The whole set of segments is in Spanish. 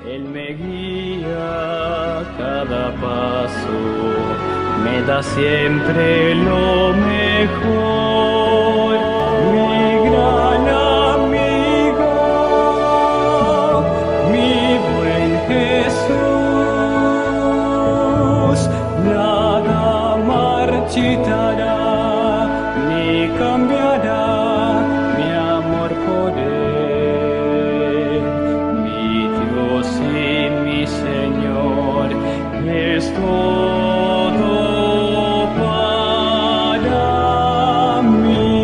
Él me guía cada paso, me da siempre lo mejor, mi gran amigo, mi buen Jesús, nada marchitará ni cambiará mi amor por Él, mi Dios y mi Señor, es todo para mí.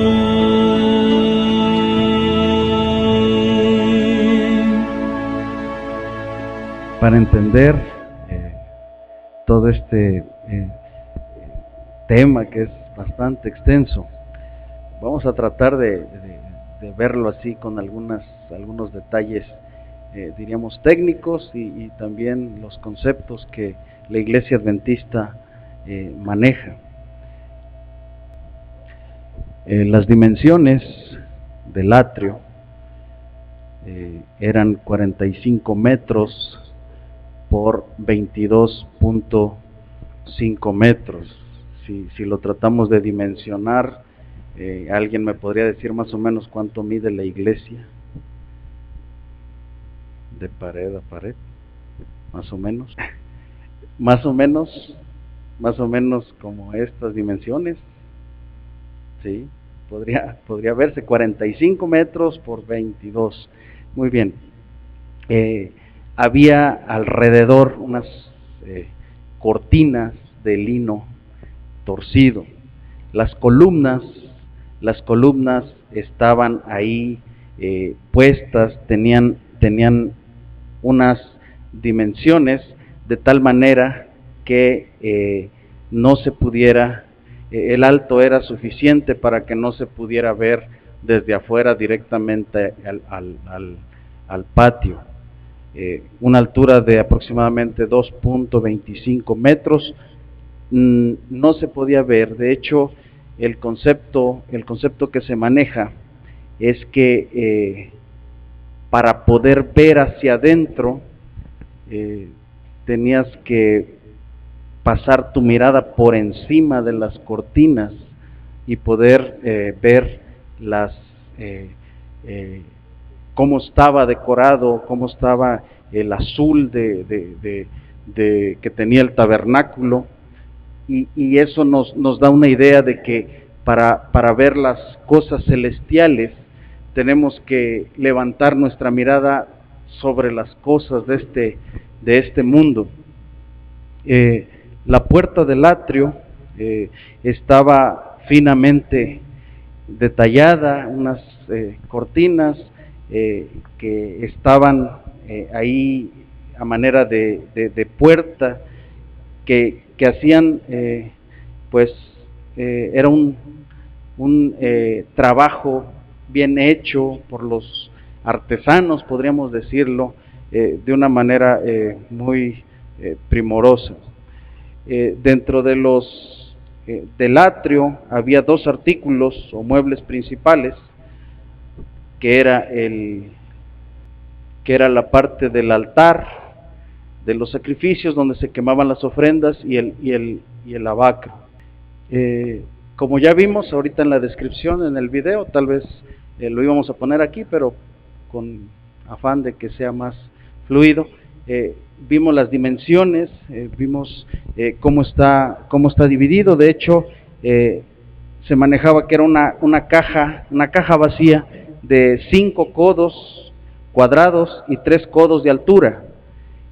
Para entender todo este tema que es bastante extenso, vamos a tratar de verlo así con algunos detalles, diríamos técnicos y también los conceptos que la Iglesia Adventista maneja. Las dimensiones del atrio eran 45 metros por 22.5 metros. Si lo tratamos de dimensionar, ¿alguien me podría decir más o menos cuánto mide la iglesia? De pared a pared, más o menos. Más o menos como estas dimensiones. Sí, podría verse 45 metros por 22. Muy bien. Había alrededor unas cortinas de lino torcido. Las columnas estaban ahí puestas, tenían unas dimensiones de tal manera que no se pudiera, el alto era suficiente para que no se pudiera ver desde afuera directamente al patio. Una altura de aproximadamente 2.25 metros, no se podía ver. De hecho, el concepto que se maneja es que para poder ver hacia adentro tenías que pasar tu mirada por encima de las cortinas y poder ver cómo estaba decorado, cómo estaba el azul que tenía el tabernáculo, y eso nos da una idea de que para ver las cosas celestiales tenemos que levantar nuestra mirada sobre las cosas de este mundo. La puerta del atrio estaba finamente detallada, unas cortinas que estaban ahí a manera de puerta, que hacían era un trabajo bien hecho por los artesanos, podríamos decirlo, de una manera muy primorosa. Dentro del atrio había dos artículos o muebles principales, que era la parte del altar de los sacrificios, donde se quemaban las ofrendas, y el lavacro. Como ya vimos ahorita en la descripción, en el video, tal vez lo íbamos a poner aquí, pero con afán de que sea más fluido, vimos las dimensiones, vimos cómo está dividido. De hecho, se manejaba que era una caja vacía de 5 codos cuadrados y 3 codos de altura,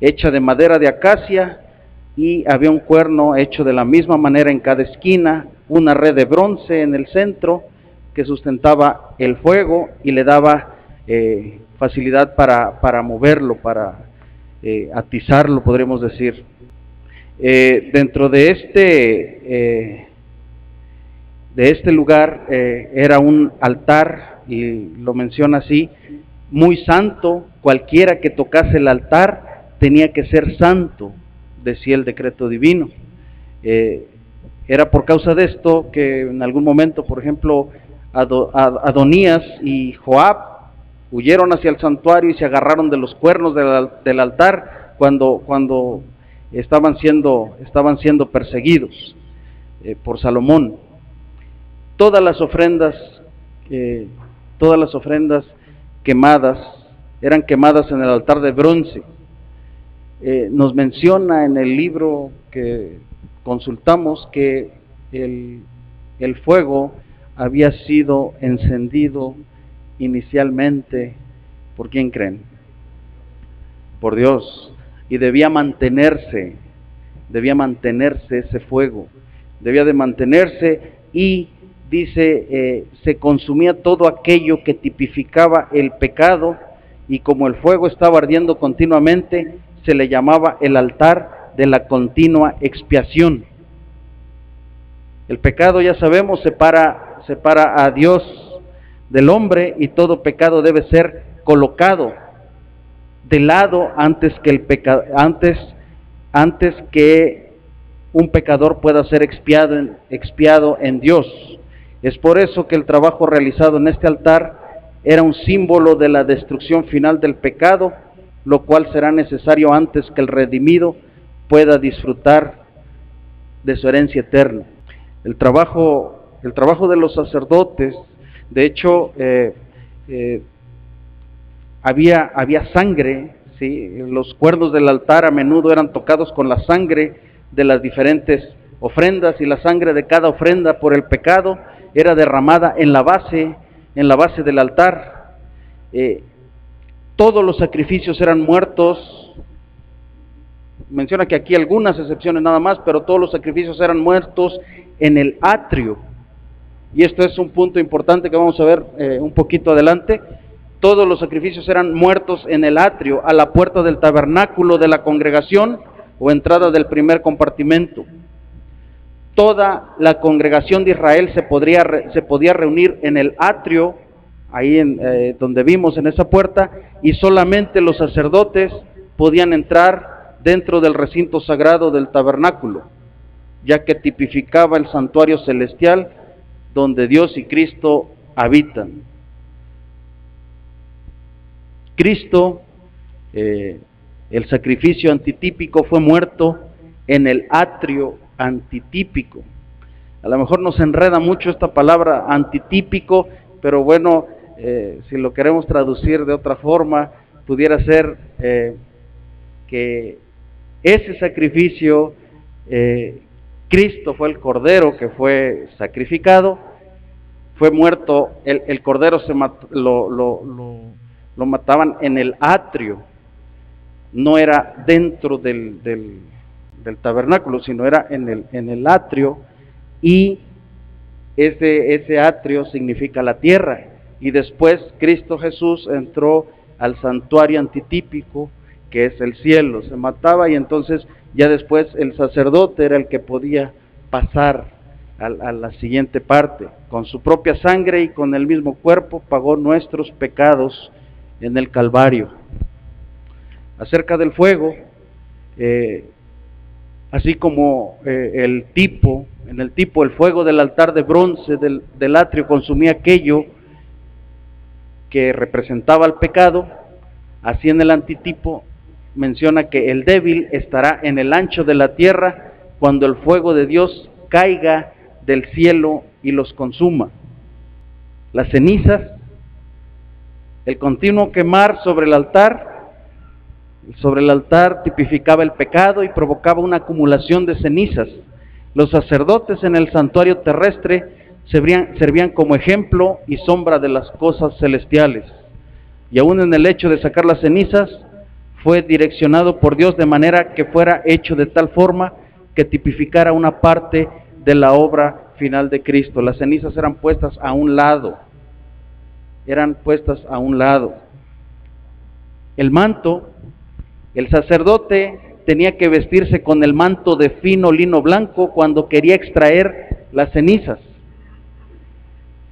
hecha de madera de acacia, y había un cuerno hecho de la misma manera en cada esquina, una red de bronce en el centro que sustentaba el fuego y le daba facilidad para moverlo, para atizarlo, podríamos decir. Dentro de este lugar era un altar, y lo menciona así, muy santo. Cualquiera que tocase el altar tenía que ser santo, decía el decreto divino. Era por causa de esto que en algún momento, por ejemplo, Adonías y Joab huyeron hacia el santuario y se agarraron de los cuernos del altar cuando estaban siendo perseguidos por Salomón. Todas las ofrendas quemadas eran quemadas en el altar de bronce. Nos menciona en el libro que consultamos que el fuego había sido encendido inicialmente, ¿por quién creen? Por Dios. Y debía mantenerse ese fuego, debía de mantenerse, y dice, se consumía todo aquello que tipificaba el pecado, y como el fuego estaba ardiendo continuamente, se le llamaba el altar de la continua expiación. El pecado, ya sabemos, separa a Dios del hombre, y todo pecado debe ser colocado de lado antes que un pecador pueda ser expiado en Dios. Es por eso que el trabajo realizado en este altar era un símbolo de la destrucción final del pecado, lo cual será necesario antes que el redimido pueda disfrutar de su herencia eterna. El trabajo de los sacerdotes, de hecho, había sangre, ¿sí? Los cuernos del altar a menudo eran tocados con la sangre de las diferentes ofrendas, y la sangre de cada ofrenda por el pecado era derramada en la base del altar. Todos los sacrificios eran muertos. Menciona que aquí algunas excepciones nada más, pero todos los sacrificios eran muertos en el atrio. Y esto es un punto importante que vamos a ver un poquito adelante. Todos los sacrificios eran muertos en el atrio, a la puerta del tabernáculo de la congregación o entrada del primer compartimento. Toda la congregación de Israel se podía reunir en el atrio, ahí donde vimos en esa puerta, y solamente los sacerdotes podían entrar dentro del recinto sagrado del tabernáculo, ya que tipificaba el santuario celestial donde Dios y Cristo habitan. Cristo, el sacrificio antitípico, fue muerto en el atrio antitípico. A lo mejor nos enreda mucho esta palabra antitípico, pero bueno, si lo queremos traducir de otra forma, pudiera ser que ese sacrificio, Cristo fue el cordero que fue sacrificado, fue muerto, el cordero lo mataban en el atrio, no era dentro del tabernáculo, sino era en el atrio, y ese atrio significa la tierra. Y después Cristo Jesús entró al santuario antitípico, que es el cielo. Se mataba, y entonces ya después el sacerdote era el que podía pasar a la siguiente parte. Con su propia sangre y con el mismo cuerpo pagó nuestros pecados en el Calvario. Acerca del fuego, así como el fuego del altar de bronce del atrio consumía aquello que representaba el pecado, así en el antitipo menciona que el débil estará en el ancho de la tierra cuando el fuego de Dios caiga del cielo y los consuma. Las cenizas, el continuo quemar sobre el altar tipificaba el pecado y provocaba una acumulación de cenizas. Los sacerdotes en el santuario terrestre servían como ejemplo y sombra de las cosas celestiales. Y aún en el hecho de sacar las cenizas, fue direccionado por Dios de manera que fuera hecho de tal forma que tipificara una parte de la obra final de Cristo. Las cenizas eran puestas a un lado. El manto, el sacerdote tenía que vestirse con el manto de fino lino blanco cuando quería extraer las cenizas.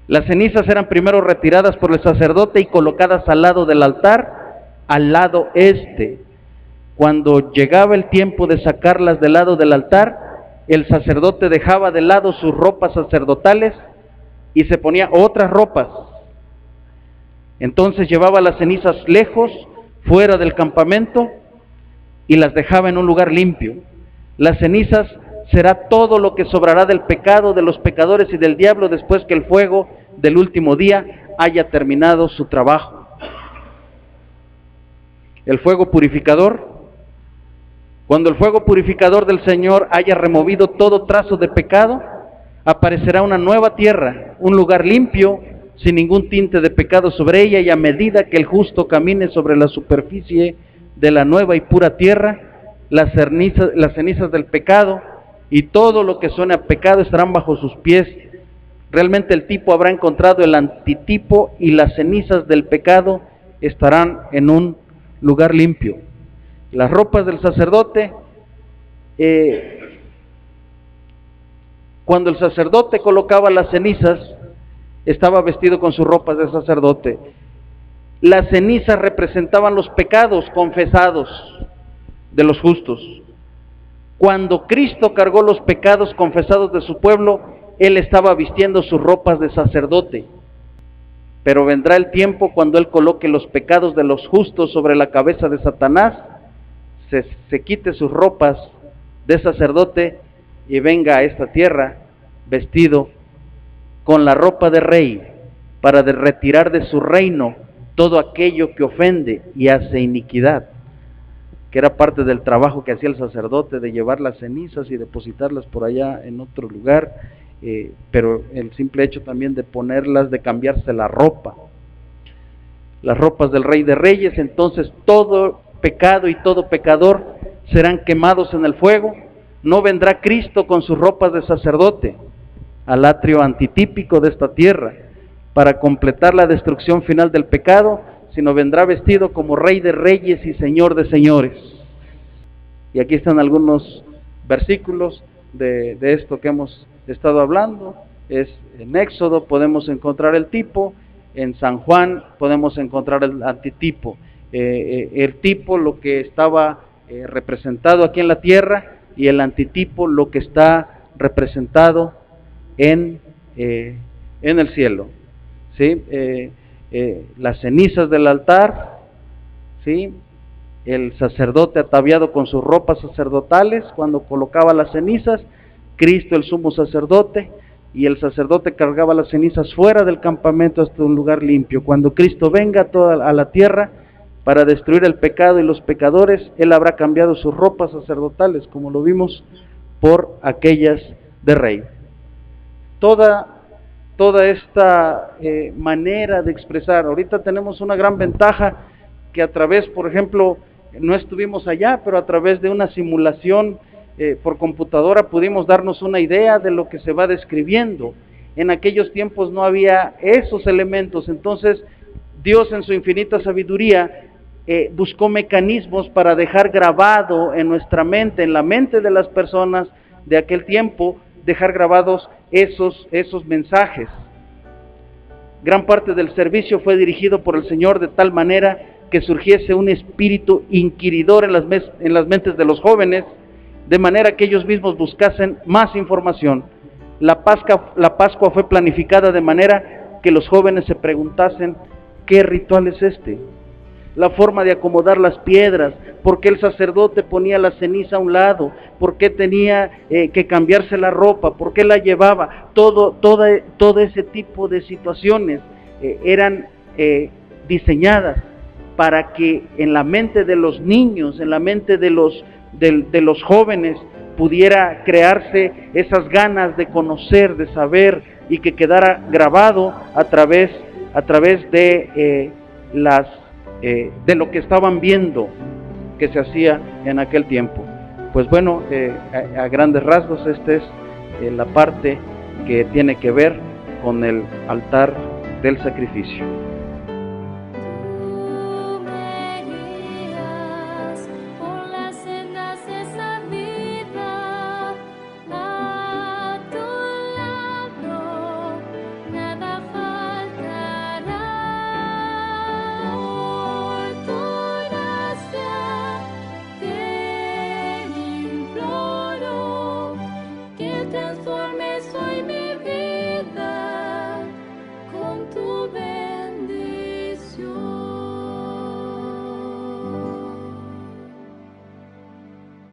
Las cenizas eran primero retiradas por el sacerdote y colocadas al lado del altar, al lado este. Cuando llegaba el tiempo de sacarlas del lado del altar, el sacerdote dejaba de lado sus ropas sacerdotales y se ponía otras ropas. Entonces llevaba las cenizas lejos, fuera del campamento, y las dejaba en un lugar limpio. Las cenizas será todo lo que sobrará del pecado, de los pecadores y del diablo después que el fuego del último día haya terminado su trabajo. El fuego purificador. Cuando el fuego purificador del Señor haya removido todo trazo de pecado, aparecerá una nueva tierra, un lugar limpio, sin ningún tinte de pecado sobre ella, y a medida que el justo camine sobre la superficie de la nueva y pura tierra, las cenizas del pecado y todo lo que suene a pecado estarán bajo sus pies. Realmente el tipo habrá encontrado el antitipo y las cenizas del pecado estarán en un lugar limpio. Las ropas del sacerdote, cuando el sacerdote colocaba las cenizas, estaba vestido con sus ropas de sacerdote. Las cenizas representaban los pecados confesados de los justos. Cuando Cristo cargó los pecados confesados de su pueblo, Él estaba vistiendo sus ropas de sacerdote. Pero vendrá el tiempo cuando Él coloque los pecados de los justos sobre la cabeza de Satanás, se quite sus ropas de sacerdote y venga a esta tierra vestido con la ropa de rey, para retirar de su reino todo aquello que ofende y hace iniquidad, que era parte del trabajo que hacía el sacerdote, de llevar las cenizas y depositarlas por allá en otro lugar, pero el simple hecho también de ponerlas, de cambiarse la ropa, las ropas del Rey de Reyes. Entonces todo pecado y todo pecador serán quemados en el fuego. No vendrá Cristo con sus ropas de sacerdote al atrio antitípico de esta tierra para completar la destrucción final del pecado, sino vendrá vestido como Rey de Reyes y Señor de Señores. Y aquí están algunos versículos de esto que hemos estado hablando. Es en Éxodo podemos encontrar el tipo, en San Juan podemos encontrar el antitipo. El tipo, lo que estaba representado aquí en la tierra, y el antitipo, lo que está representado en el cielo, ¿sí? Las cenizas del altar, ¿sí? El sacerdote ataviado con sus ropas sacerdotales cuando colocaba las cenizas, Cristo el sumo sacerdote, y el sacerdote cargaba las cenizas fuera del campamento hasta un lugar limpio. Cuando Cristo venga a la tierra para destruir el pecado y los pecadores, Él habrá cambiado sus ropas sacerdotales, como lo vimos, por aquellas de rey. Toda esta manera de expresar, ahorita tenemos una gran ventaja, que a través, por ejemplo, no estuvimos allá, pero a través de una simulación por computadora pudimos darnos una idea de lo que se va describiendo. En aquellos tiempos no había esos elementos, entonces Dios en su infinita sabiduría buscó mecanismos para dejar grabado en nuestra mente, en la mente de las personas de aquel tiempo, dejar grabados esos mensajes. Gran parte del servicio fue dirigido por el Señor de tal manera que surgiese un espíritu inquiridor en las mentes de los jóvenes, de manera que ellos mismos buscasen más información. La Pascua fue planificada de manera que los jóvenes se preguntasen: ¿qué ritual es este? La forma de acomodar las piedras, por qué el sacerdote ponía la ceniza a un lado, por qué tenía que cambiarse la ropa, por qué la llevaba, todo ese tipo de situaciones eran diseñadas para que en la mente de los niños, en la mente de los jóvenes, pudiera crearse esas ganas de conocer, de saber, y que quedara grabado a través de de lo que estaban viendo que se hacía en aquel tiempo. Pues bueno, a grandes rasgos esta es la parte que tiene que ver con el altar del sacrificio.